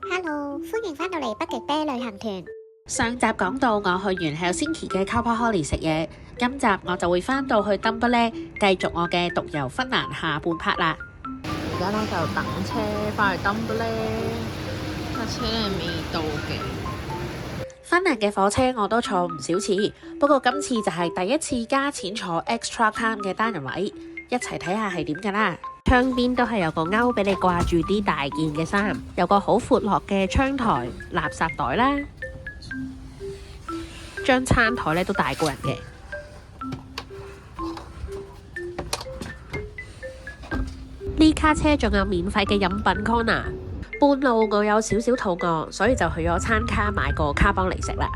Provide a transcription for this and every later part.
Hello，歡迎返到嚟北極啤旅行團。上集講到我去完 Helsinki 嘅 Kauppaholli 食嘢，今集我就會返到去 Tampere 繼續我嘅獨遊芬蘭下半 part 啦。而家咧就等車翻去 Tampere，架車咧未到嘅。芬蘭嘅火車我都坐唔少次，不過今次就係第一次加錢坐 extra time 嘅單人位，一齊睇下係點㗎啦。窗邊都係有個勾俾你掛住啲大件嘅衫，有個好闊落嘅窗台、垃圾袋啦，張餐台咧都大過人嘅。呢卡車仲有免費嘅飲品 corner。半路我有少少肚餓，所以就去咗餐卡買個卡邦嚟食啦。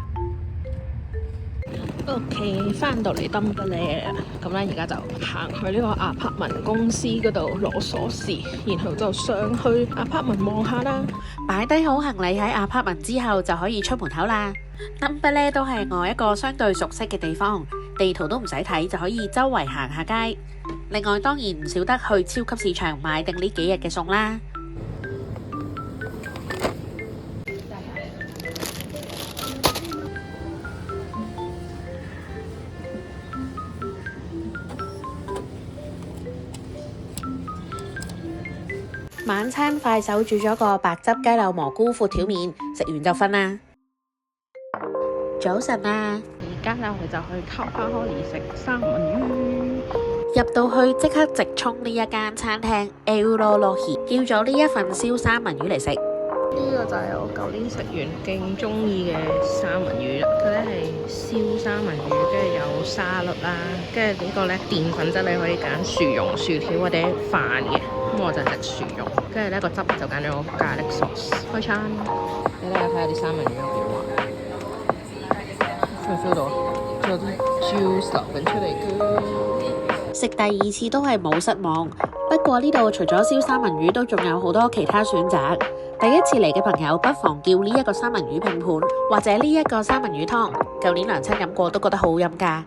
OK， 翻到嚟 Tampere， 咁咧而家就行去呢個 apartment 公司嗰度攞鎖匙，然後就上去 apartment 望下啦。擺低好行李喺 apartment 之後，就可以出門口啦。Tampere都係我一個相對熟悉嘅地方，地圖都唔使睇就可以周圍行下街。另外當然唔少得去超級市場買定呢幾日嘅餸啦。晚餐快手煮咗個白汁雞柳蘑菇闊條麵，食完就瞓啦。早晨啊！而家咧我哋就去 Kauppaholli 食三文魚。入到去即刻直衝呢一間餐廳 Eurolohi， 叫咗呢一份燒三文魚嚟食。呢個就係我舊年食完勁中意嘅三文魚啦。佢咧係燒三文魚，跟住有沙律啦，跟住呢個咧澱粉質你可以揀薯蓉、薯條或者飯嘅。咁我就食薯蓉，跟住咧個汁就揀咗咖喱 sauce。開餐，你咧睇下啲三文魚有幾滑 feel 到，仲有啲 juice 流緊出嚟嘅。食第二次都係冇失望，不過呢度除咗燒三文魚，都仲有好多其他選擇。第一次嚟嘅朋友不妨叫呢一個三文魚拼盤，或者呢一個三文魚湯。舊年娘親飲過都覺得好飲㗎。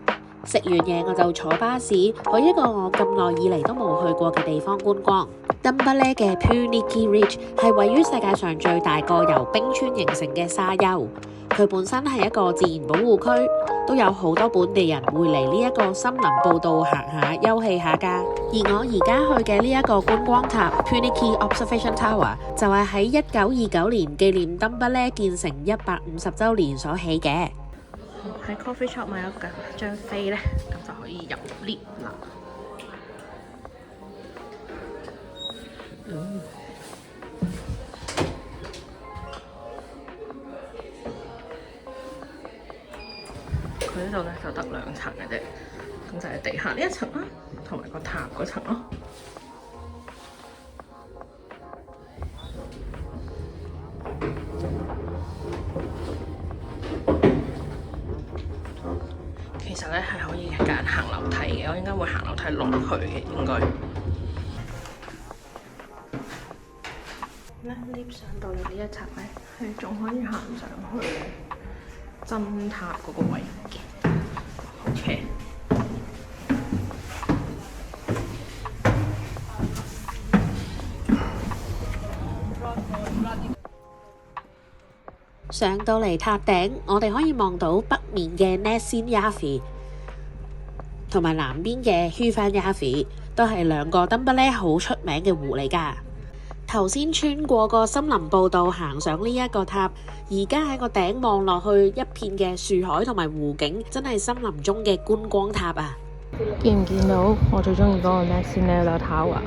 食完嘢我就坐巴士去一個我咁耐以嚟都冇去過嘅地方觀光。Tampere嘅 Pyhäniki Ridge 係位於世界上最大個由冰川形成嘅沙丘，佢本身係一個自然保護區，都有好多本地人會嚟呢一個森林步道行下休憩下㗎。而我而家去嘅呢一個觀光塔 Pyhäniki Observation Tower 就係喺1929年紀念 Tampere 建成150週年所起嘅。喺 coffee shop 買咗張飛咧，咁就可以入 lift 啦。佢呢度咧就得2層嘅啫，咁就係地下呢一層啦，同埋個塔嗰層咯。其實咧係可以揀行樓梯嘅，我應該會行樓梯落去嘅應該。咧 lift 上到嚟呢一層咧，係仲可以行上去針塔嗰個位嘅。OK。上到嚟塔頂，我哋可以望到北面嘅 Näsijärvi 同埋南邊嘅 Hyvinkääjärvi，都係兩個 Tampere好出名嘅湖嚟㗎。頭先穿過個森林步道行上呢一個塔，而家喺個頂望落去一片嘅樹海同埋湖景，真係森林中嘅觀光塔啊！見唔見到我最中意嗰個 Näsijärvi Tower？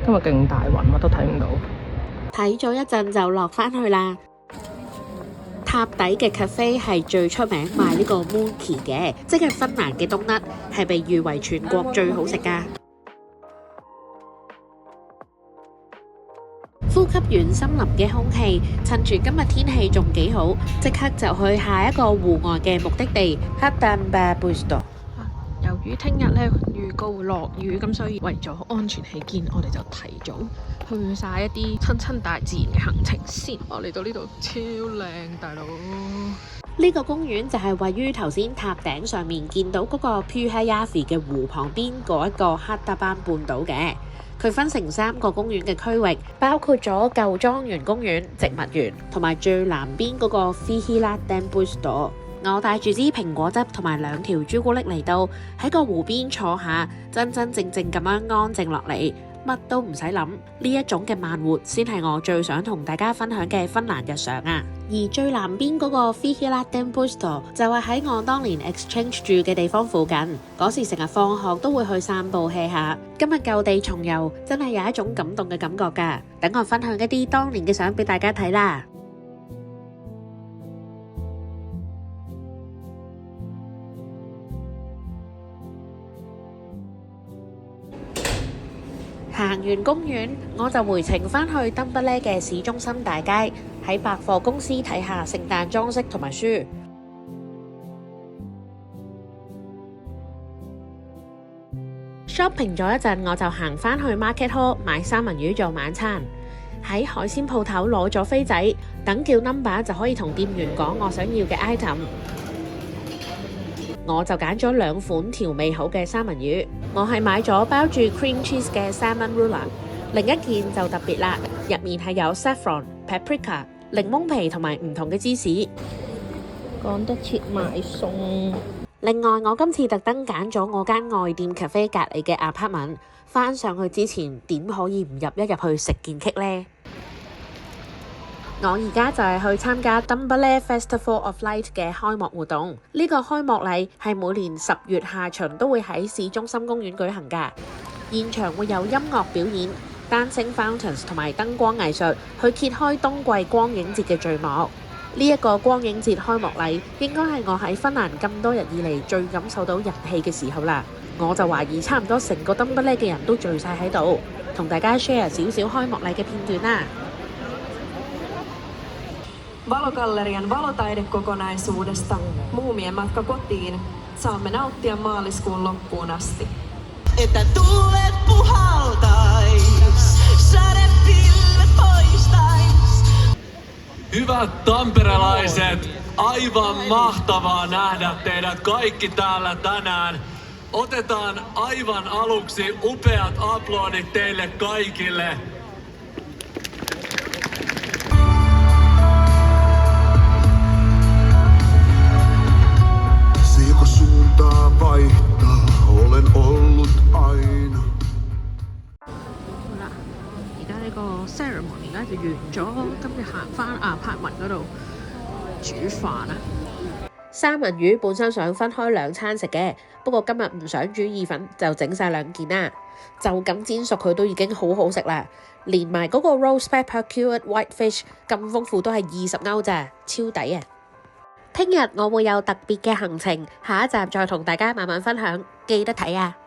今日勁大雲，乜都睇唔到。睇咗一陣就落返去啦。塔底嘅 cafe 係最出名賣呢個 Munkki 嘅，即係芬蘭嘅冬甩，係被譽為全國最好食㗎。呼吸完森林嘅空氣，趁住今日天氣仲幾好，即刻就去下一個戶外嘅目的地 Hardanbergpuisto。由於聽日咧預告會落雨，咁所以為咗安全起見，我哋就提早去晒一啲親大自然嘅行程先。我嚟到呢度超靚，大佬！呢個公園就係位於頭先塔頂上面見到嗰個 Pyhäjärvi 嘅湖旁邊嗰一個黑達班半島嘅。佢分成3個公園嘅區域，包括咗舊莊園公園、植物園同埋最南邊嗰個 Vihila Temple Store。我帶住支蘋果汁同埋2條朱古力嚟到，喺個湖邊坐下，真真正正咁樣安靜落嚟，乜都唔使諗。呢一種嘅慢活先係我最想同大家分享嘅芬蘭日常啊！而最南邊嗰個 Vihila Temple Store 就係喺我當年 exchange 住嘅地方附近，嗰時成日放學都會去散步 hea 下。今日舊地重遊，真係有一種感動嘅感覺㗎。等我分享一啲當年嘅相俾大家睇啦。行完公園，我就回程返去登不咧嘅市中心大街，喺百貨公司睇下聖誕裝飾同埋書。shopping 咗一陣，我就行返去 Market Hall 買三文魚做晚餐。喺海鮮鋪頭攞咗飛仔，等叫 number 就可以同店員講我想要嘅 item。我就揀咗2款調味好嘅三文魚，我係買咗包住 cream cheese 嘅 salmon ruler。另一件就特別啦，入面係有 saffron、paprika、檸檬皮同埋唔同嘅芝士，趕得切買餸。另外，我今次特登揀咗我間外店 cafe 隔離嘅 apartment， 返上去之前點可以唔入一入去食件 cake 呢？我而家就係去參加 Tampere Festival of Light 嘅開幕活動。呢個開幕禮係每年10月下旬都會喺市中心公園舉行㗎。現場會有音樂表演、dancing fountains 同埋燈光藝術，去揭開冬季光影節嘅序幕。呢一個光影節開幕禮應該係我喺芬蘭咁多日以嚟最感受到人氣嘅時候啦。我就懷疑差唔多成個 Tampere嘅人都聚晒喺度，同大家 share 少少開幕禮嘅片段啦。Valogallerian valotaidekokonaisuudesta Muumien matka kotiin saamme nauttia maaliskuun loppuun asti. Että tuulet puhaltais, sadepilvet poistais. Hyvät tamperelaiset, aivan mahtavaa nähdä teidät kaikki täällä tänään. Otetaan aivan aluksi upeat aplodit teille kaikille. Vaihtaa, olen ollut aina。好啦，而家呢個 ceremony 咧就完咗，今日行翻apartment嗰度煮飯啊！三文魚本身想分開2餐食嘅，不過今日唔想煮意粉，就整晒2件啦。就咁煎熟佢都已經好好食啦，連埋嗰個 roast pepper cured white fish 咁豐富都係20歐咋，超抵啊！聽日我會有特別嘅行程，下一集再同大家慢慢分享，記得睇啊！